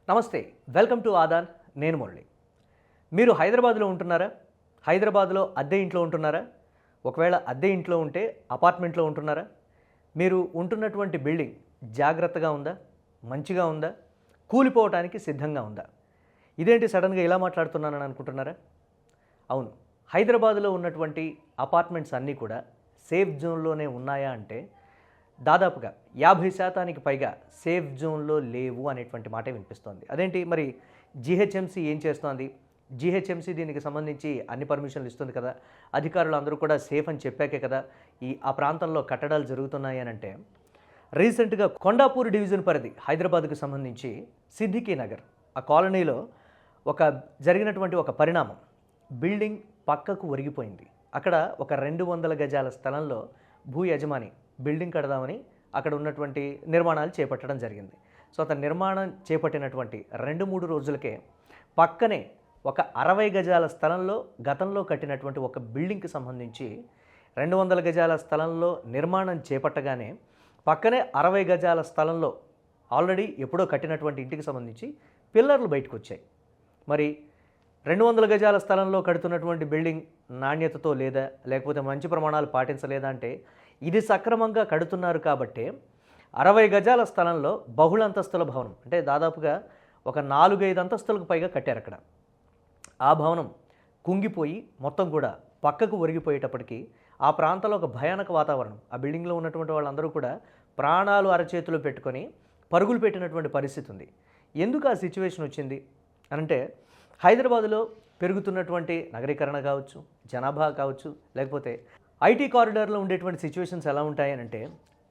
నమస్తే, welcome to Aadan. నేను మురళి. మీరు హైదరాబాద్లో ఉంటున్నారా? హైదరాబాద్లో అద్దె ఇంట్లో ఉంటున్నారా? ఒకవేళ అద్దె ఇంట్లో ఉంటే అపార్ట్మెంట్లో ఉంటున్నారా? మీరు ఉంటున్నటువంటి బిల్డింగ్ జాగ్రత్తగా ఉందా? మంచిగా ఉందా? కూలిపోవటానికి సిద్ధంగా ఉందా? ఇదేంటి సడన్గా ఇలా మాట్లాడుతున్నానని అనుకుంటున్నారా? అవును, హైదరాబాద్లో ఉన్నటువంటి అపార్ట్మెంట్స్ అన్నీ కూడా సేఫ్ జోన్లోనే ఉన్నాయా అంటే దాదాపుగా 50% పైగా సేఫ్ జోన్లో లేవు అనేటువంటి మాటే వినిపిస్తోంది. అదేంటి మరి జీహెచ్ఎంసీ ఏం చేస్తోంది? జీహెచ్ఎంసీ దీనికి సంబంధించి అన్ని పర్మిషన్లు ఇస్తుంది కదా, అధికారులు అందరూ కూడా సేఫ్ అని చెప్పాకే కదా ఆ ప్రాంతంలో కట్టడాలు జరుగుతున్నాయి అని అంటే, రీసెంట్గా కొండాపూర్ డివిజన్ పరిధి హైదరాబాద్కు సంబంధించి సిద్దికీ నగర్ ఆ కాలనీలో జరిగినటువంటి ఒక పరిణామం, బిల్డింగ్ పక్కకు ఒరిగిపోయింది. అక్కడ ఒక 200 గజాల స్థలంలో భూ యజమాని బిల్డింగ్ కడదామని అక్కడ ఉన్నటువంటి నిర్మాణాలు చేపట్టడం జరిగింది. సో అతను నిర్మాణం చేపట్టినటువంటి 2-3 రోజులకే పక్కనే ఒక 60 గజాల స్థలంలో గతంలో కట్టినటువంటి ఒక బిల్డింగ్కి సంబంధించి 200 గజాల స్థలంలో నిర్మాణం చేపట్టగానే పక్కనే 60 గజాల స్థలంలో ఆల్రెడీ ఎప్పుడో కట్టినటువంటి ఇంటికి సంబంధించి పిల్లర్లు బయటకు వచ్చాయి. మరి 200 గజాల స్థలంలో కడుతున్నటువంటి బిల్డింగ్ నాణ్యతతో లేదా, లేకపోతే మంచి ప్రమాణాలు పాటించలేదా అంటే, ఇది సక్రమంగా కడుతున్నారు కాబట్టి 60 గజాల స్థలంలో బహుళంతస్తుల భవనం, అంటే దాదాపుగా ఒక 4-5 అంతస్తులకు పైగా కట్టారు అక్కడ. ఆ భవనం కుంగిపోయి మొత్తం కూడా పక్కకు ఒరిగిపోయేటప్పటికీ ఆ ప్రాంతంలో ఒక భయానక వాతావరణం. ఆ బిల్డింగ్లో ఉన్నటువంటి వాళ్ళందరూ కూడా ప్రాణాలు అరచేతులు పెట్టుకొని పరుగులు పెట్టినటువంటి పరిస్థితి ఉంది. ఎందుకు ఆ సిచ్యువేషన్ వచ్చింది అంటే, హైదరాబాదులో పెరుగుతున్నటువంటి నగరీకరణ కావచ్చు, జనాభా కావచ్చు, లేకపోతే ఐటీ కారిడార్లో ఉండేటువంటి సిచ్యువేషన్స్ ఎలా ఉంటాయనంటే,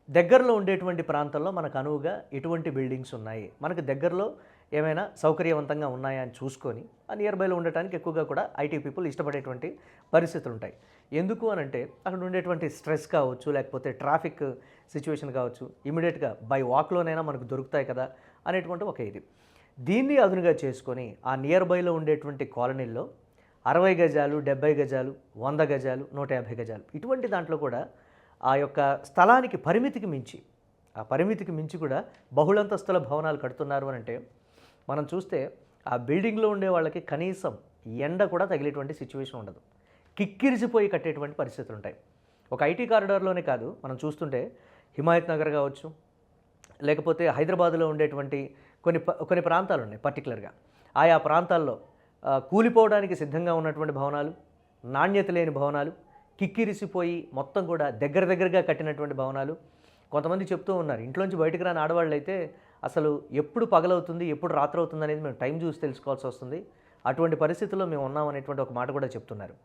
దగ్గరలో ఉండేటువంటి ప్రాంతంలో మనకు అనువుగా ఎటువంటి బిల్డింగ్స్ ఉన్నాయి, మనకు దగ్గరలో ఏమైనా సౌకర్యవంతంగా ఉన్నాయా అని చూసుకొని ఆ నియర్ బైలో ఉండటానికి ఎక్కువగా కూడా ఐటీ పీపుల్ ఇష్టపడేటువంటి పరిస్థితులు ఉంటాయి. ఎందుకు అనంటే, అక్కడ ఉండేటువంటి స్ట్రెస్ కావచ్చు, లేకపోతే ట్రాఫిక్ సిచ్యువేషన్ కావచ్చు, ఇమీడియట్గా బై వాక్లోనైనా మనకు దొరుకుతాయి కదా అనేటువంటి ఒక ఇది. దీన్ని అదునుగా చేసుకొని ఆ నియర్ బైలో ఉండేటువంటి కాలనీల్లో 60 గజాలు, 70 గజాలు, 100 గజాలు, 150 గజాలు ఇటువంటి దాంట్లో కూడా ఆ యొక్క స్థలానికి పరిమితికి మించి కూడా బహుళంతస్తుల భవనాలు కడుతున్నారు అని అంటే, మనం చూస్తే ఆ బిల్డింగ్లో ఉండే వాళ్ళకి కనీసం ఎండ కూడా తగిలేటువంటి సిచ్యువేషన్ ఉండదు. కిక్కిరిసిపోయి కట్టేటువంటి పరిస్థితులు ఉంటాయి. ఒక ఐటీ కారిడార్లోనే కాదు, మనం చూస్తుంటే హిమాయత్ నగర్ కావచ్చు, లేకపోతే హైదరాబాద్లో ఉండేటువంటి కొన్ని ప్రాంతాలు ఉన్నాయి. పర్టికులర్గా ఆయా ప్రాంతాల్లో కూలిపోవడానికి సిద్ధంగా ఉన్నటువంటి భవనాలు, నాణ్యత లేని భవనాలు, కిక్కిరిసిపోయి మొత్తం కూడా దగ్గరగా కట్టినటువంటి భవనాలు. కొంతమంది చెప్తూ ఉన్నారు, ఇంట్లోంచి బయటకు రాని ఆడవాళ్ళు అయితే అసలు ఎప్పుడు పగలవుతుంది, ఎప్పుడు రాత్రి అవుతుంది అనేది మేము టైం చూసి తెలుసుకోవాల్సి వస్తుంది, అటువంటి పరిస్థితుల్లో మేము ఉన్నాం అనేటువంటి ఒక మాట కూడా చెప్తున్నారు.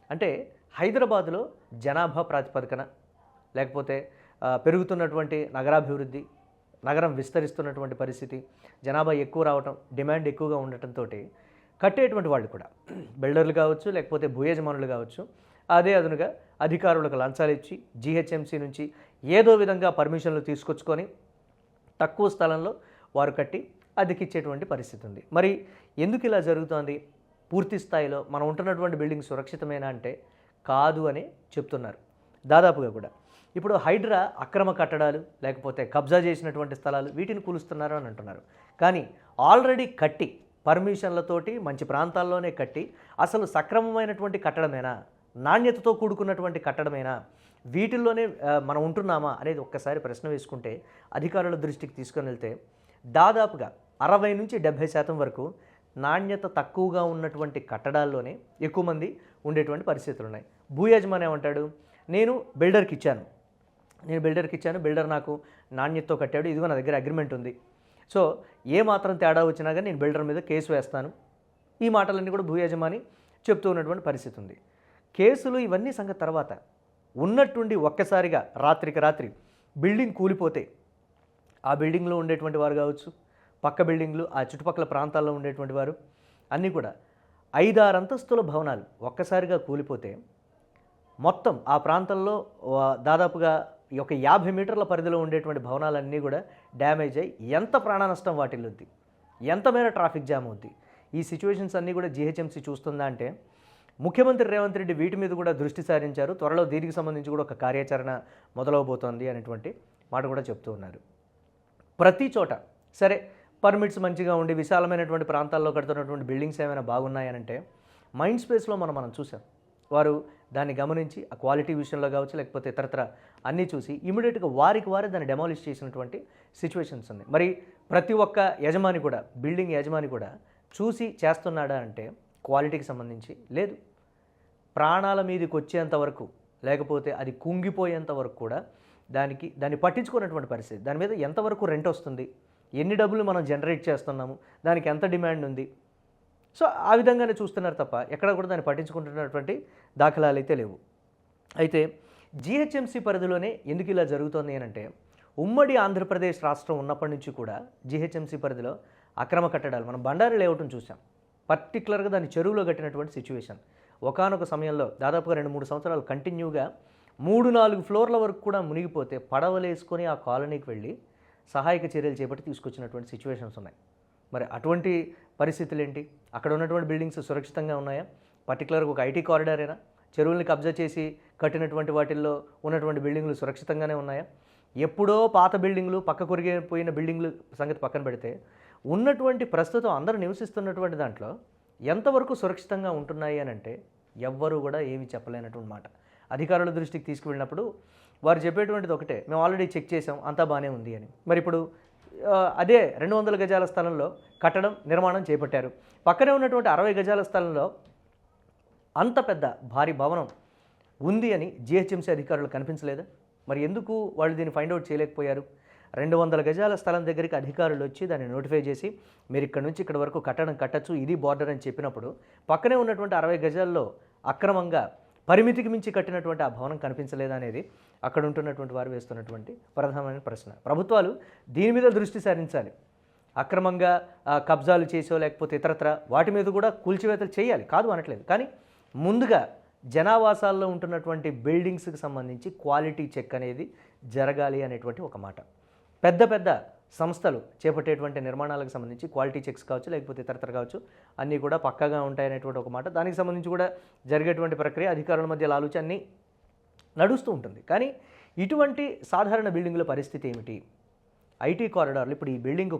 అంటే హైదరాబాద్లో జనాభా ప్రాతిపదికన, లేకపోతే పెరుగుతున్నటువంటి నగరాభివృద్ధి, నగరం విస్తరిస్తున్నటువంటి పరిస్థితి, జనాభా ఎక్కువ రావటం, డిమాండ్ ఎక్కువగా ఉండటంతో కట్టేటువంటి వాళ్ళు కూడా బిల్డర్లు కావచ్చు, లేకపోతే భూ యజమానులు కావచ్చు, అదే అదునుగా అధికారులకు లంచాలు ఇచ్చి జీహెచ్ఎంసీ నుంచి ఏదో విధంగా పర్మిషన్లు తీసుకొచ్చుకొని తక్కువ స్థలంలో వారు కట్టి అద్దెకిచ్చేటువంటి పరిస్థితి ఉంది. మరి ఎందుకు ఇలా జరుగుతోంది? పూర్తి స్థాయిలో మనం ఉంటున్నటువంటి బిల్డింగ్ సురక్షితమేనా అంటే కాదు అని చెప్తున్నారు దాదాపుగా కూడా. ఇప్పుడు హైడ్రా అక్రమ కట్టడాలు, లేకపోతే కబ్జా చేసినటువంటి స్థలాలు, వీటిని కూలుస్తున్నారు అని అంటున్నారు. కానీ ఆల్రెడీ కట్టి పర్మిషన్లతోటి మంచి ప్రాంతాల్లోనే కట్టి అసలు సక్రమమైనటువంటి కట్టడమేనా, నాణ్యతతో కూడుకున్నటువంటి కట్టడమేనా, వీటిల్లోనే మనం ఉంటున్నామా అనేది ఒక్కసారి ప్రశ్న వేసుకుంటే, అధికారుల దృష్టికి తీసుకొని వెళ్తే దాదాపుగా 60-70% వరకు నాణ్యత తక్కువగా ఉన్నటువంటి కట్టడాల్లోనే ఎక్కువ మంది ఉండేటువంటి పరిస్థితులు ఉన్నాయి. భూ యజమాని ఏమంటాడు, నేను బిల్డర్కి ఇచ్చాను, బిల్డర్ నాకు నాణ్యతతో కట్టాడు, ఇదిగో నా దగ్గర అగ్రిమెంట్ ఉంది, సో ఏ మాత్రం తేడా వచ్చినా కానీ నేను బిల్డర్ మీద కేసు వేస్తాను. ఈ మాటలన్నీ కూడా భూ యజమాని చెప్తూ ఉన్నటువంటి పరిస్థితి ఉంది. కేసులు ఇవన్నీ సంగతి తర్వాత, ఉన్నట్టుండి ఒక్కసారిగా రాత్రికి రాత్రి బిల్డింగ్ కూలిపోతే ఆ బిల్డింగ్లో ఉండేటువంటి వారు కావచ్చు, పక్క బిల్డింగ్లు, ఆ చుట్టుపక్కల ప్రాంతాల్లో ఉండేటువంటి వారు అన్నీ కూడా 5-6 అంతస్తుల భవనాలు ఒక్కసారిగా కూలిపోతే మొత్తం ఆ ప్రాంతంలో దాదాపుగా ఒక 50 మీటర్ల పరిధిలో ఉండేటువంటి భవనాలన్నీ కూడా డ్యామేజ్ అయ్యి ఎంత ప్రాణ నష్టం వాటిల్లుద్ది, ఎంత మేర ట్రాఫిక్ జామ్ అవుద్ది. ఈ సిచ్యువేషన్స్ అన్నీ కూడా జీహెచ్ఎంసీ చూస్తుందా అంటే, ముఖ్యమంత్రి రేవంత్ రెడ్డి వీటి మీద కూడా దృష్టి సారించారు. త్వరలో దీనికి సంబంధించి కూడా ఒక కార్యాచరణ మొదలవబోతోంది అనేటువంటి మాట కూడా చెప్తూ ఉన్నారు. ప్రతి చోట సరే పర్మిట్స్ మంచిగా ఉండి విశాలమైనటువంటి ప్రాంతాల్లో కడుతున్నటువంటి బిల్డింగ్స్ ఏమైనా బాగున్నాయనంటే మైండ్ స్పేస్లో మనం చూసాం. వారు దాన్ని గమనించి ఆ క్వాలిటీ విషయంలో కావచ్చు, లేకపోతే ఇతరత్ర అన్నీ చూసి ఇమీడియట్గా వారికి వారే దాన్ని డెమాలిష్ చేసినటువంటి సిచ్యువేషన్స్ ఉన్నాయి. మరి ప్రతి ఒక్క యజమాని కూడా, బిల్డింగ్ యజమాని కూడా చూసి చేస్తున్నాడా అంటే క్వాలిటీకి సంబంధించి లేదు. ప్రాణాల మీదకి వచ్చేంత వరకు, లేకపోతే అది కుంగిపోయేంత వరకు కూడా దాన్ని పట్టించుకున్నటువంటి పరిస్థితి. దాని మీద ఎంతవరకు రెంట్ వస్తుంది, ఎన్ని డబ్బులు మనం జనరేట్ చేస్తున్నాము, దానికి ఎంత డిమాండ్ ఉంది, సో ఆ విధంగానే చూస్తున్నారు తప్ప ఎక్కడ కూడా దాన్ని పట్టించుకుంటున్నటువంటి దాఖలాలు అయితే లేవు. అయితే జీహెచ్ఎంసీ పరిధిలోనే ఎందుకు ఇలా జరుగుతోంది అంటే, ఉమ్మడి ఆంధ్రప్రదేశ్ రాష్ట్రం ఉన్నప్పటి నుంచి కూడా జీహెచ్ఎంసీ పరిధిలో అక్రమ కట్టడాలు, మనం బండారి లేఅవుట్ని చూసాం. పర్టికులర్గా దాన్ని చెరువులో కట్టినటువంటి సిచ్యువేషన్. ఒకానొక సమయంలో దాదాపుగా 2-3 సంవత్సరాలు కంటిన్యూగా 3-4 ఫ్లోర్ల వరకు కూడా మునిగిపోతే పడవలేసుకొని ఆ కాలనీకి వెళ్ళి సహాయక చర్యలు చేపట్టి తీసుకొచ్చినటువంటి సిచ్యువేషన్స్ ఉన్నాయి. మరి అటువంటి పరిస్థితులు ఏంటి? అక్కడ ఉన్నటువంటి బిల్డింగ్స్ సురక్షితంగా ఉన్నాయా? పర్టికులర్గా ఒక ఐటీ కారిడార్ అయినా చెరువుల్ని కబ్జా చేసి కట్టినటువంటి వాటిల్లో ఉన్నటువంటి బిల్డింగ్లు సురక్షితంగానే ఉన్నాయా? ఎప్పుడో పాత బిల్డింగ్లు, పక్క కొరిగిపోయిన బిల్డింగ్లు సంగతి పక్కన పెడితే ఉన్నటువంటి ప్రస్తుతం అందరూ నివసిస్తున్నటువంటి దాంట్లో ఎంతవరకు సురక్షితంగా ఉంటున్నాయి అని అంటే ఎవ్వరూ కూడా ఏమీ చెప్పలేనటువంటి మాట. అధికారుల దృష్టికి తీసుకువెళ్ళినప్పుడు వారు చెప్పేటువంటిది ఒకటే, మేము ఆల్రెడీ చెక్ చేసాం, అంతా బాగానే ఉంది అని. మరి ఇప్పుడు అదే 200 గజాల స్థలంలో కట్టడం, నిర్మాణం చేపట్టారు. పక్కనే ఉన్నటువంటి 60 గజాల స్థలంలో అంత పెద్ద భారీ భవనం ఉంది అని జీహెచ్ఎంసీ అధికారులు కనిపించలేదా? మరి ఎందుకు వాళ్ళు దీన్ని ఫైండ్ అవుట్ చేయలేకపోయారు? 200 గజాల స్థలం దగ్గరికి అధికారులు వచ్చి దాన్ని నోటిఫై చేసి మీరు ఇక్కడ నుంచి ఇక్కడ వరకు కట్టడం కట్టచ్చు, ఇది బార్డర్ అని చెప్పినప్పుడు పక్కనే ఉన్నటువంటి 60 గజాల్లో అక్రమంగా పరిమితికి మించి కట్టినటువంటి ఆ భవనం కనిపించలేదా అనేది అక్కడ ఉంటున్నటువంటి వారు వేస్తున్నటువంటి ప్రధానమైన ప్రశ్న. ప్రభుత్వాలు దీని మీద దృష్టి సారించాలి. అక్రమంగా కబ్జాలు చేసో లేకపోతే ఇతరత్ర వాటి మీద కూడా కూల్చివేతలు చేయాలి, కాదు అనట్లేదు. కానీ ముందుగా జనావాసాల్లో ఉంటున్నటువంటి బిల్డింగ్స్కి సంబంధించి క్వాలిటీ చెక్ అనేది జరగాలి అనేటువంటి ఒక మాట. పెద్ద పెద్ద సంస్థలు చేపట్టేటువంటి నిర్మాణాలకు సంబంధించి క్వాలిటీ చెక్స్ కావచ్చు, లేకపోతే ఇతరత్ర కావచ్చు, అన్నీ కూడా పక్కాగా ఉంటాయనేటువంటి ఒక మాట. దానికి సంబంధించి కూడా జరిగేటువంటి ప్రక్రియ అధికారుల మధ్య ఆలోచన అన్నీ నడుస్తూ ఉంటుంది. కానీ ఇటువంటి సాధారణ బిల్డింగుల పరిస్థితి ఏమిటి? ఐటీ కారిడార్లు, ఇప్పుడు ఈ బిల్డింగ్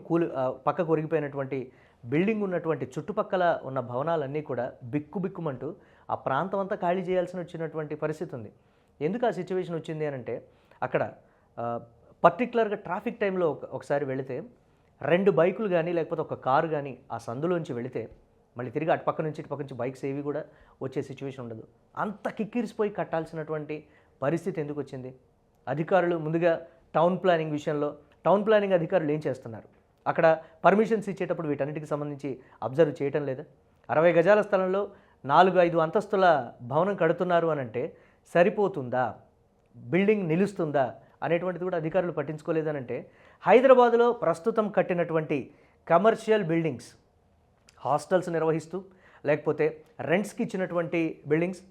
పక్కకు ఒరిగిపోయినటువంటి బిల్డింగ్ ఉన్నటువంటి చుట్టుపక్కల ఉన్న భవనాలన్నీ కూడా బిక్కుమంటూ ఆ ప్రాంతం అంతా ఖాళీ చేయాల్సి వచ్చినటువంటి పరిస్థితి ఉంది. ఎందుకు ఆ సిచ్యువేషన్ వచ్చింది అని అంటే, అక్కడ పర్టికులర్గా ట్రాఫిక్ టైంలో ఒకసారి వెళితే 2 బైకులు కానీ లేకపోతే ఒక కారు కానీ ఆ సందులోంచి వెళితే మళ్ళీ తిరిగి అటు పక్క నుంచి ఇటు పక్క నుంచి బైక్స్ ఏవి కూడా వచ్చే సిచ్యువేషన్ ఉండదు. అంత కిక్కిరిసిపోయి కట్టాల్సినటువంటి పరిస్థితి ఎందుకు వచ్చింది? అధికారులు ముందుగా టౌన్ ప్లానింగ్ అధికారులు ఏం చేస్తున్నారు? అక్కడ పర్మిషన్స్ ఇచ్చేటప్పుడు వీటన్నిటికి సంబంధించి అబ్జర్వ్ చేయటం లేదా? 60 గజాల స్థలంలో 4-5 అంతస్తుల భవనం కడుతున్నారు అని అంటే సరిపోతుందా? బిల్డింగ్ నిలుస్తుందా అనేటువంటిది కూడా అధికారులు పట్టించుకోలేదనంటే, హైదరాబాదులో ప్రస్తుతం కట్టినటువంటి కమర్షియల్ బిల్డింగ్స్, హాస్టల్స్ నిర్వహిస్తూ లేకపోతే రెంట్స్కి ఇచ్చినటువంటి బిల్డింగ్స్,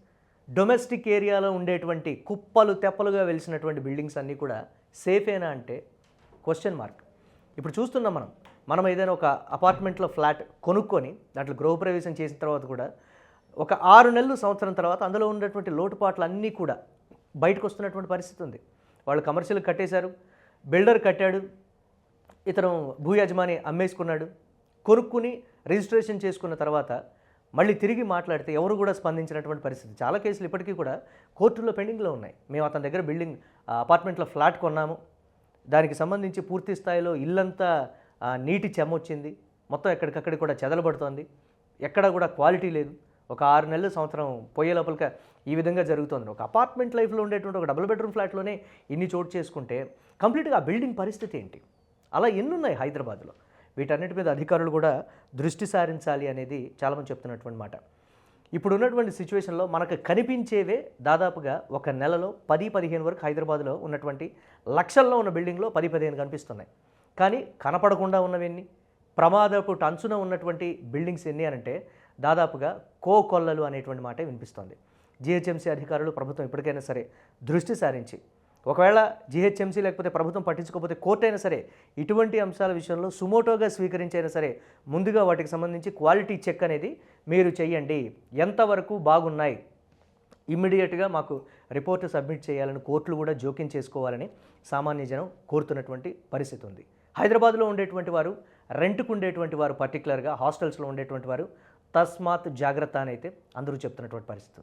డొమెస్టిక్ ఏరియాలో ఉండేటువంటి కుప్పలు తెప్పలుగా వెలిసినటువంటి బిల్డింగ్స్ అన్నీ కూడా సేఫేనా అంటే క్వశ్చన్ మార్క్. ఇప్పుడు చూస్తున్నాం మనం ఏదైనా ఒక అపార్ట్మెంట్లో ఫ్లాట్ కొనుక్కొని దాంట్లో గృహప్రవేశం చేసిన తర్వాత కూడా ఒక 6 నెలలు, సంవత్సరం తర్వాత అందులో ఉన్నటువంటి లోటుపాట్లు అన్నీ కూడా బయటకు వస్తున్నటువంటి పరిస్థితి ఉంది. వాళ్ళు కమర్షియల్ కట్టేశారు, బిల్డర్ కట్టాడు, ఇతను భూ యజమాని అమ్మేసుకున్నాడు, కొనుక్కుని రిజిస్ట్రేషన్ చేసుకున్న తర్వాత మళ్ళీ తిరిగి మాట్లాడితే ఎవరు కూడా స్పందించినటువంటి పరిస్థితి. చాలా కేసులు ఇప్పటికీ కూడా కోర్టుల్లో పెండింగ్లో ఉన్నాయి. మేము అతని దగ్గర అపార్ట్మెంట్లో ఫ్లాట్ కొన్నాము, దానికి సంబంధించి పూర్తి స్థాయిలో ఇల్లంతా నీటి చెమ్మొచ్చింది, మొత్తం ఎక్కడికక్కడికి కూడా చెదలబడుతోంది, ఎక్కడా కూడా క్వాలిటీ లేదు, ఒక 6 నెలలు, సంవత్సరం పోయే లోపలిక ఈ విధంగా జరుగుతుంది. ఒక అపార్ట్మెంట్ లైఫ్లో ఉండేటువంటి ఒక డబుల్ బెడ్రూమ్ ఫ్లాట్లోనే ఇన్ని చోటు చేసుకుంటే కంప్లీట్గా ఆ బిల్డింగ్ పరిస్థితి ఏంటి? అలా ఎన్నున్నాయి హైదరాబాద్లో. వీటన్నిటి మీద అధికారులు కూడా దృష్టి సారించాలి అనేది చాలామంది చెప్తున్నటువంటి మాట. ఇప్పుడు ఉన్నటువంటి సిచ్యువేషన్లో మనకు కనిపించేవే దాదాపుగా ఒక నెలలో 10-15 వరకు హైదరాబాద్లో ఉన్నటువంటి లక్షల్లో ఉన్న బిల్డింగ్లో 10-15 కనిపిస్తున్నాయి. కానీ కనపడకుండా ఉన్నవన్నీ, ప్రమాదపు టంచున ఉన్నటువంటి బిల్డింగ్స్ ఎన్ని అనంటే దాదాపుగా కోకొల్లలు అనేటువంటి మాటే వినిపిస్తోంది. జీహెచ్ఎంసీ అధికారులు, ప్రభుత్వం ఇప్పటికైనా సరే దృష్టి సారించి, ఒకవేళ జీహెచ్ఎంసీ లేకపోతే ప్రభుత్వం పట్టించుకోకపోతే కోర్టు అయినా సరే ఇటువంటి అంశాల విషయంలో సుమోటోగా స్వీకరించైనా సరే ముందుగా వాటికి సంబంధించి క్వాలిటీ చెక్ అనేది మీరు చేయండి, ఎంతవరకు బాగున్నాయి ఇమ్మీడియట్గా మాకు రిపోర్టు సబ్మిట్ చేయాలని కోర్టులు కూడా జోక్యం చేసుకోవాలని సామాన్య జనం కోరుతున్నటువంటి పరిస్థితి ఉంది. హైదరాబాద్లో ఉండేటువంటి వారు రెంట్కు ఉండేటువంటి వారు పర్టికులర్గా హాస్టల్స్లో ఉండేటువంటి వారు తస్మాత్ జాగ్రత్త అని అయితే అందరూ చెప్తున్నటువంటి పరిస్థితి ఉంది.